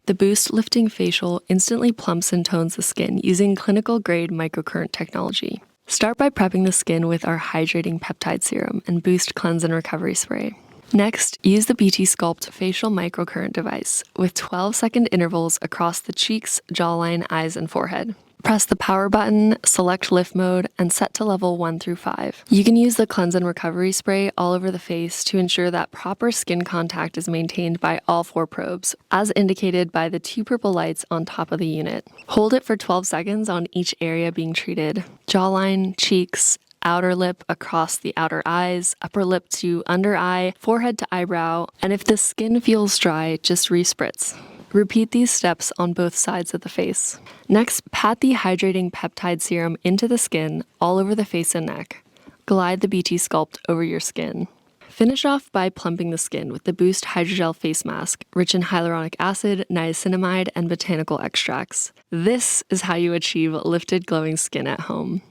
The Boost Lifting Facial instantly plumps and tones the skin using clinical-grade microcurrent technology. Start by prepping the skin with our hydrating peptide serum and Boost Cleanse and Recovery Spray. Next, use the bt-Sculpt facial microcurrent device with 12-second intervals across the cheeks, jawline, eyes, and forehead. Press the power button, select lift mode, and set to level 1 through 5. You can use the Cleanse and Recovery Spray all over the face to ensure that proper skin contact is maintained by all 4 probes, as indicated by the 2 purple lights on top of the unit. Hold it for 12 seconds on each area being treated: jawline, cheeks, outer lip across the outer eyes, upper lip to under eye, forehead to eyebrow, and if the skin feels dry, just respritz. Repeat these steps on both sides of the face. Next, pat the hydrating peptide serum into the skin all over the face and neck. Glide the bt-Sculpt over your skin. Finish off by plumping the skin with the Boost Hydrogel Face Mask, rich in hyaluronic acid, niacinamide, and botanical extracts. This is how you achieve lifted, glowing skin at home.